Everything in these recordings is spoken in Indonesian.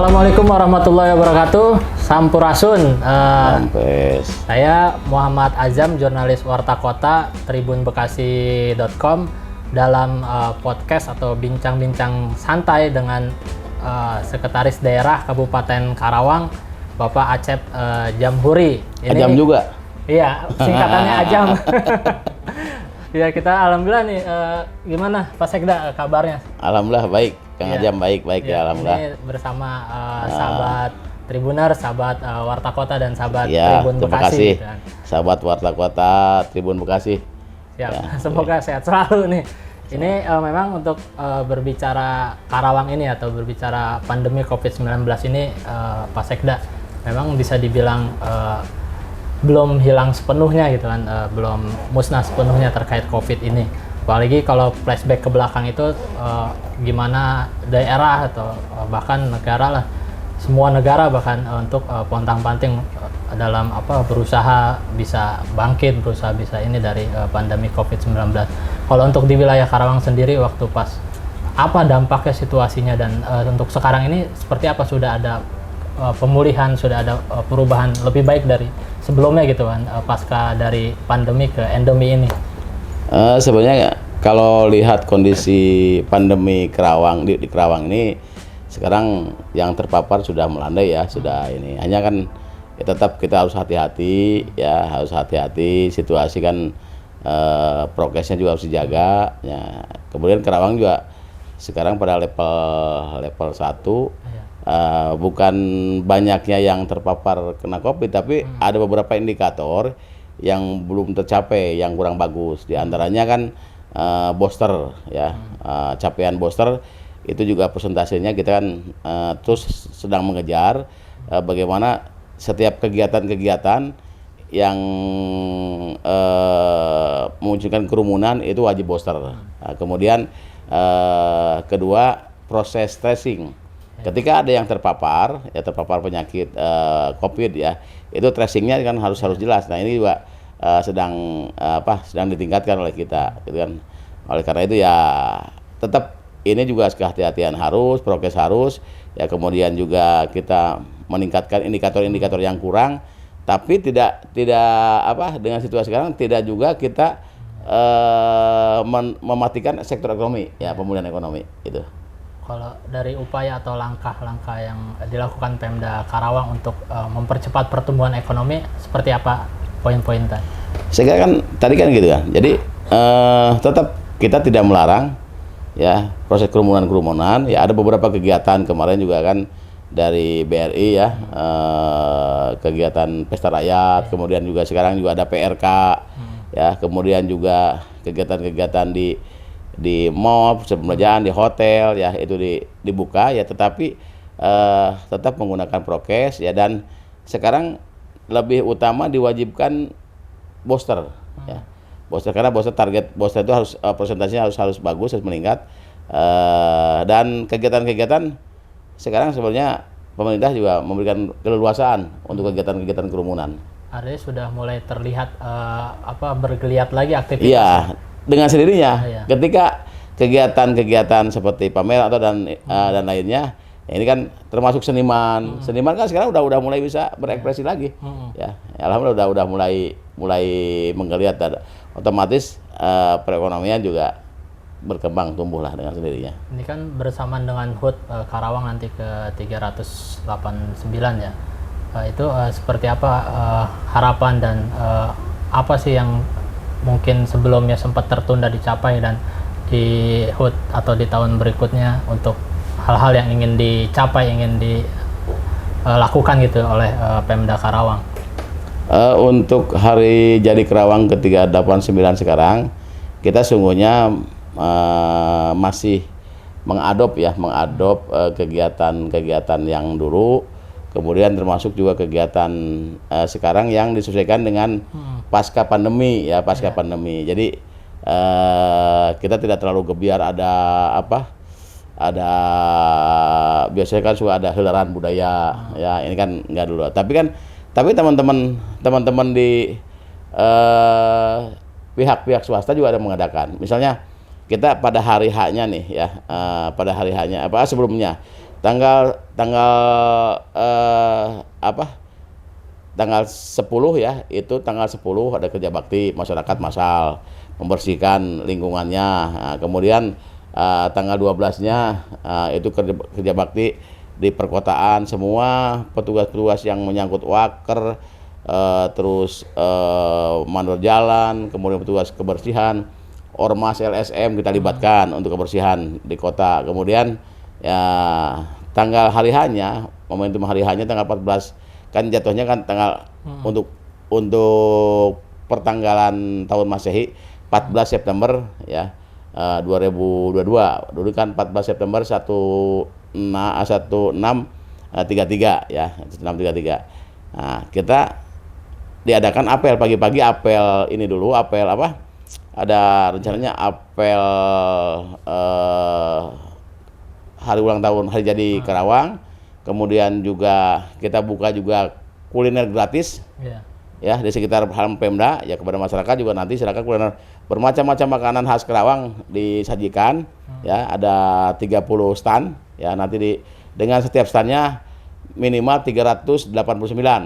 Assalamualaikum warahmatullahi wabarakatuh. Sampurasun. Saya Muhammad Azam, jurnalis Warta Kota tribunbekasi.com dalam podcast atau bincang-bincang santai dengan Sekretaris Daerah Kabupaten Karawang, Bapak Acep Jamhuri. Ajam juga? Iya, singkatannya Ajam. Ya, kita alhamdulillah nih, gimana Pak Sekda kabarnya? Alhamdulillah baik, Kang Ajam baik ya alhamdulillah. Ini bersama sahabat Tribuner, sahabat Warta Kota dan sahabat ya, Tribun terima Bekasi. kasih. Sahabat Warta Kota Tribun Bekasi. Siap, semoga sehat selalu nih. Ini memang untuk berbicara Karawang ini atau berbicara pandemi COVID-19 ini, Pak Sekda, memang bisa dibilang belum hilang sepenuhnya gitu kan, belum musnah sepenuhnya terkait COVID ini. Apalagi kalau flashback ke belakang itu gimana daerah atau bahkan negara lah, semua negara bahkan untuk pontang-panting dalam berusaha bisa bangkit, berusaha bisa ini dari pandemi COVID-19. Kalau untuk di wilayah Karawang sendiri waktu pas apa dampaknya situasinya dan untuk sekarang ini seperti apa, sudah ada pemulihan, sudah ada perubahan lebih baik dari sebelumnya gitu kan, pasca dari pandemi ke endemi ini? Sebenarnya kalau lihat kondisi pandemi Karawang di Karawang ini sekarang yang terpapar sudah melandai ya, sudah ini. Hanya kan ya tetap kita harus hati-hati ya, harus hati-hati. Situasi kan prokesnya juga harus dijaga ya. Kemudian Karawang juga sekarang pada level 1. Bukan banyaknya yang terpapar kena COVID, tapi ada beberapa indikator yang belum tercapai, yang kurang bagus. Di antaranya kan booster ya, capaian booster itu juga persentasenya kita kan terus sedang mengejar bagaimana setiap kegiatan-kegiatan yang memunculkan kerumunan itu wajib booster. Kemudian kedua, proses tracing. Ketika ada yang terpapar penyakit COVID ya, itu tracingnya kan harus jelas. Nah ini juga sedang ditingkatkan oleh kita, gitu kan. Oleh karena itu ya tetap ini juga kehati-hatian harus, prokes harus ya. Kemudian juga kita meningkatkan indikator-indikator yang kurang, tapi tidak dengan situasi sekarang tidak juga kita mematikan sektor ekonomi ya, pemulihan ekonomi itu. Kalau dari upaya atau langkah-langkah yang dilakukan Pemda Karawang untuk mempercepat pertumbuhan ekonomi, seperti apa poin-poin tadi? Saya kira kan tadi kan gitu kan. Jadi tetap kita tidak melarang ya proses kerumunan ya. Ada beberapa kegiatan kemarin juga kan dari BRI ya, kegiatan pesta rakyat, kemudian juga sekarang juga ada PRK ya, kemudian juga kegiatan-kegiatan di mall, perbelanjaan, di hotel ya, itu dibuka ya, tetapi tetap menggunakan prokes ya. Dan sekarang lebih utama diwajibkan booster ya, booster, karena target booster itu harus persentasenya harus bagus, harus meningkat. Dan kegiatan-kegiatan sekarang sebenarnya pemerintah juga memberikan keleluasaan untuk kegiatan-kegiatan kerumunan. Artinya sudah mulai terlihat bergeliat lagi aktivitas. Iya, dengan sendirinya. Ketika kegiatan-kegiatan seperti pameran atau dan lainnya, ya ini kan termasuk seniman. Seniman kan sekarang udah mulai bisa berekspresi lagi. Ya, alhamdulillah udah mulai menggeliat, dan otomatis perekonomian juga berkembang tumbuh lah dengan sendirinya. Ini kan bersamaan dengan HUT Karawang nanti ke 389 ya. Itu seperti apa harapan dan apa sih yang mungkin sebelumnya sempat tertunda dicapai dan di HUT atau di tahun berikutnya, untuk hal-hal yang ingin dicapai, ingin dilakukan gitu oleh Pemda Karawang? Untuk hari jadi Karawang ke-389 sekarang, kita sungguhnya masih mengadop kegiatan-kegiatan yang dulu, kemudian termasuk juga kegiatan sekarang yang disesuaikan dengan pasca pandemi ya, pandemi. Jadi kita tidak terlalu gebiar ada biasanya kan suka ada helaran budaya ya, ini kan enggak dulu. Tapi teman-teman di pihak-pihak swasta juga ada mengadakan. Misalnya kita pada hari H-nya nih ya, pada hari H-nya sebelumnya tanggal tanggal apa? Tanggal 10 ya, itu tanggal 10 ada kerja bakti masyarakat massal membersihkan lingkungannya. Nah, kemudian tanggal 12-nya itu kerja bakti di perkotaan, semua petugas-petugas yang menyangkut waker, terus mandor jalan, kemudian petugas kebersihan, ormas LSM kita libatkan untuk kebersihan di kota. Kemudian ya tanggal hari hanya, momentum hari hanya tanggal 14, kan jatuhnya kan tanggal untuk pertanggalan tahun Masehi 14 September ya 2022. Dulu kan 14 September 1633 ya, 1633. Nah, kita diadakan apel pagi-pagi, apel ini dulu, apel apa? Ada rencananya apel hari ulang tahun, hari jadi Karawang. Kemudian juga kita buka juga kuliner gratis ya di sekitar halaman Pemda ya, kepada masyarakat juga. Nanti silakan kuliner bermacam-macam makanan khas Karawang disajikan ya, ada 30 stand ya, nanti dengan setiap standnya minimal 389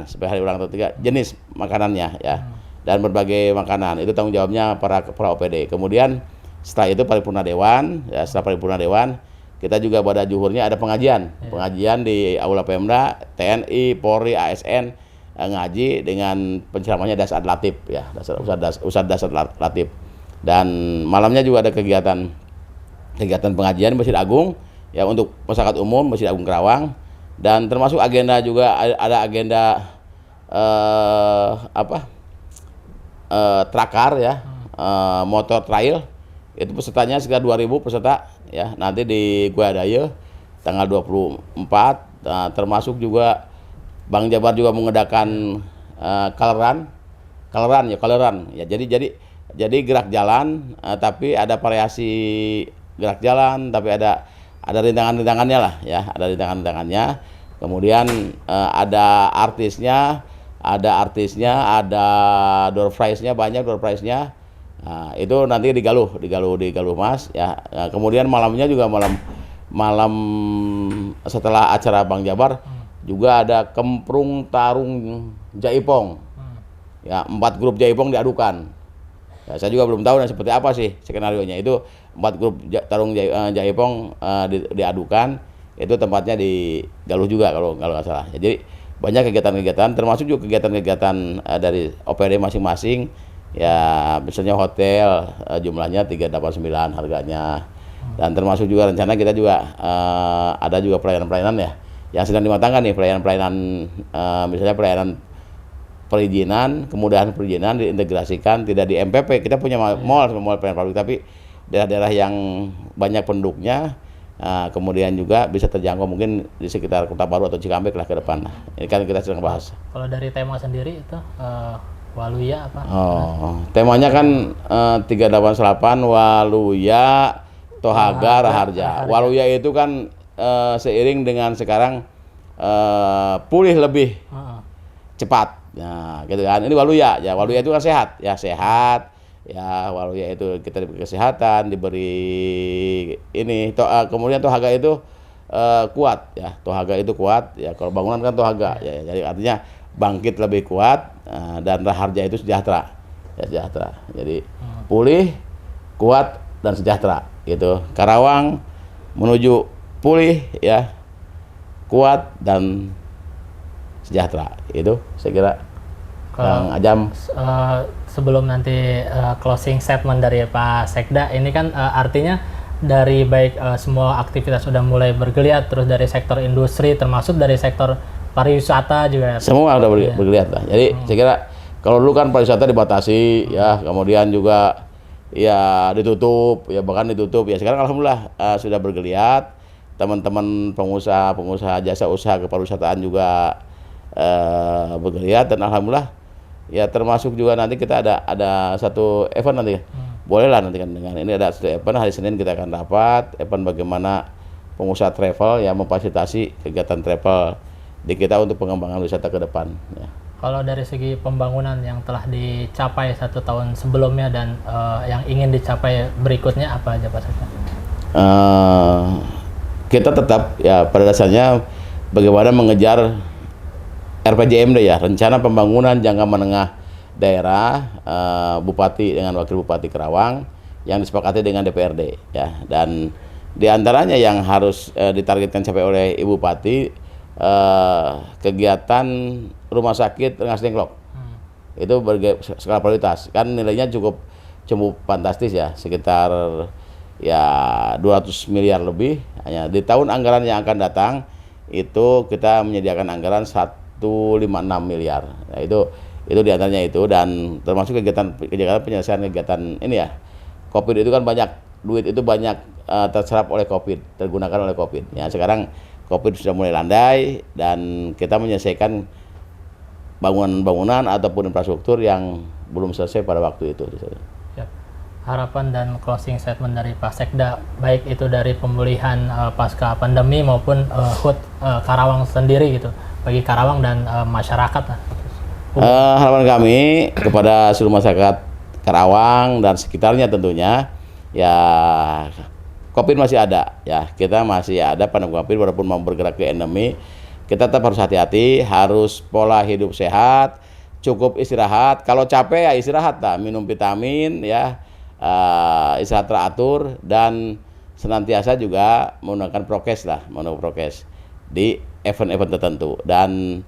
sampai hari ulang tahun 3 jenis makanannya ya, dan berbagai makanan. Itu tanggung jawabnya para OPD. Kemudian setelah itu paripurna dewan ya, setelah paripurna dewan kita juga pada juhurnya ada pengajian di Aula Pemda, TNI, Polri, ASN ngaji dengan penceramahnya Dasat Latif ya, Ustadz Dasat Latif. Dan malamnya juga ada kegiatan pengajian Masjid Agung ya, untuk masyarakat umum Masjid Agung Karawang. Dan termasuk agenda juga ada agenda trakar ya, motor trail. Itu pesertanya sekitar 2.000 peserta ya, nanti di Gua Daya tanggal 24. Termasuk juga Bang Jabar juga mengadakan kaleran ya. Jadi gerak jalan, tapi ada variasi gerak jalan, tapi ada rintangan-rintangannya lah ya, ada rintangan-rintangannya. Kemudian ada artisnya, ada door prize-nya, banyak door prize-nya. Nah, itu nanti digaluh Mas ya. Nah, kemudian malamnya juga malam setelah acara Bang Jabar juga ada kemprung tarung jaipong. Ya, 4 grup jaipong diadukan. Ya, saya juga belum tahu seperti apa sih skenarionya. Itu 4 grup tarung jaipong diadukan. Itu tempatnya di Galuh juga kalau nggak salah. Jadi banyak kegiatan-kegiatan, termasuk juga kegiatan-kegiatan dari OPD masing-masing. Ya, misalnya hotel jumlahnya 389 harganya. Dan termasuk juga rencana kita juga ada juga pelayanan-pelayanan ya yang sedang dimatangkan nih, pelayanan misalnya pelayanan perizinan, kemudahan perizinan diintegrasikan tidak di MPP. Kita punya mall pelayanan publik, tapi daerah-daerah yang banyak penduduknya kemudian juga bisa terjangkau mungkin di sekitar Kota Baru atau Cikampek lah ke depan. Ini kan kita sedang bahas. Kalau dari tema sendiri itu Waluya apa? Temanya kan 388 Waluya Tohaga Raharja. Waluya itu kan seiring dengan sekarang pulih lebih cepat. Nah, gitu kan. Ini Waluya. Ya, Waluya itu kan sehat. Ya, sehat. Ya, Waluya itu kita diberi kesehatan, diberi ini. Kemudian Tohaga itu kuat ya. Tohaga itu kuat ya. Kalau bangunan kan Tohaga ya. Jadi artinya bangkit lebih kuat, dan Raharja itu sejahtera ya, sejahtera. Jadi pulih, kuat, dan sejahtera gitu. Karawang menuju pulih ya, kuat, dan sejahtera. Itu saya kira Kang Ajam. Sebelum nanti closing statement dari Pak Sekda, ini kan artinya dari baik semua aktivitas sudah mulai bergeliat, terus dari sektor industri termasuk dari sektor pariwisata juga. Semua udah bergeliat lah. Jadi saya kira kalau dulu kan pariwisata dibatasi ya, kemudian juga ya ditutup ya, bahkan ditutup ya. Sekarang alhamdulillah sudah bergeliat. Teman-teman pengusaha jasa usaha kepariwisataan juga bergeliat, dan alhamdulillah ya, termasuk juga nanti kita ada satu event nanti. Boleh lah nanti kan dengan ini ada satu event hari Senin kita akan rapat event bagaimana pengusaha travel ya memfasilitasi kegiatan travel di kita untuk pengembangan wisata ke depan ya. Kalau dari segi pembangunan yang telah dicapai 1 tahun sebelumnya dan yang ingin dicapai berikutnya apa aja Pak Sekda? kita tetap ya pada dasarnya bagaimana mengejar RPJMD ya, rencana pembangunan jangka menengah daerah Bupati dengan Wakil Bupati Karawang yang disepakati dengan DPRD ya, dan diantaranya yang harus ditargetkan sampai oleh Ibu Bupati kegiatan rumah sakit Rengas Dengklok itu skala prioritas kan nilainya cukup fantastis ya, sekitar ya 200 miliar lebih. Hanya di tahun anggaran yang akan datang itu kita menyediakan anggaran 156 miliar. Nah, itu diantaranya itu, dan termasuk kegiatan penyelesaian kegiatan ini ya. Covid itu kan banyak, duit itu banyak terserap oleh Covid, tergunakan oleh Covid. Ya, sekarang Covid sudah mulai landai dan kita menyelesaikan bangunan-bangunan ataupun infrastruktur yang belum selesai pada waktu itu. Siap. Harapan dan closing statement dari Pak Sekda, baik itu dari pemulihan pasca pandemi maupun HUT Karawang sendiri gitu, bagi Karawang dan masyarakat. Harapan kami kepada seluruh masyarakat Karawang dan sekitarnya tentunya ya, Covid masih ada ya, kita masih ada pandemi Covid walaupun mau bergerak ke endemi, kita tetap harus hati-hati, harus pola hidup sehat, cukup istirahat, kalau capek ya istirahat lah, minum vitamin ya, istirahat teratur, dan senantiasa juga menggunakan prokes di event-event tertentu. Dan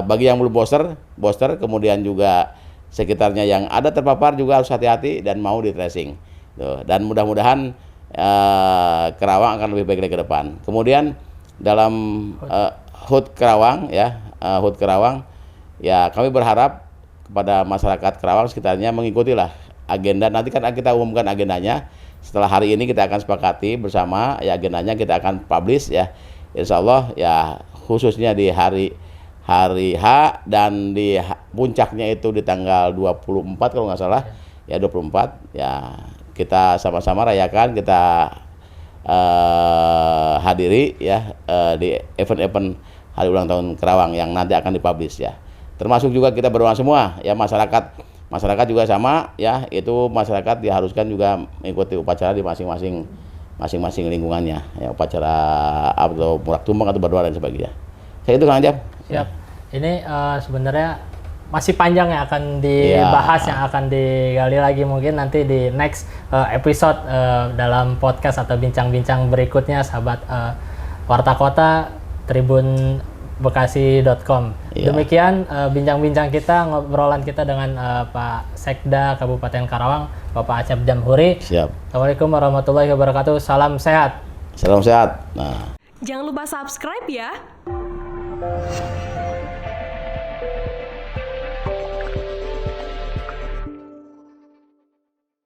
bagi yang belum booster, kemudian juga sekitarnya yang ada terpapar juga harus hati-hati dan mau di tracing. Dan mudah-mudahan Karawang akan lebih baik lagi ke depan. Kemudian dalam HUT Karawang ya, HUT Karawang ya, kami berharap kepada masyarakat Karawang sekitarnya mengikutilah agenda. Nanti kan kita umumkan agendanya. Setelah hari ini kita akan sepakati bersama ya, agendanya kita akan publish ya. Insya Allah ya, khususnya di hari H dan di puncaknya itu di tanggal 24 kalau nggak salah ya, 24 ya, kita sama-sama rayakan, kita hadiri ya di event-event hari ulang tahun Karawang yang nanti akan dipublish ya. Termasuk juga kita berdoa semua ya, masyarakat juga sama ya, itu masyarakat diharuskan juga mengikuti upacara di masing-masing lingkungannya ya, upacara atau murak tumbang atau berdoa dan sebagainya. Saya itu Kang Ajab. Siap. Ini sebenarnya masih panjang yang akan dibahas, yang akan digali lagi mungkin nanti di next episode dalam podcast atau bincang-bincang berikutnya, sahabat Warta Kota tribunbekasi.com. Demikian bincang-bincang kita, ngobrolan kita dengan Pak Sekda Kabupaten Karawang, Bapak Acep Jamhuri. Siap. Assalamualaikum warahmatullahi wabarakatuh. Salam sehat. Salam sehat. Nah. Jangan lupa subscribe ya.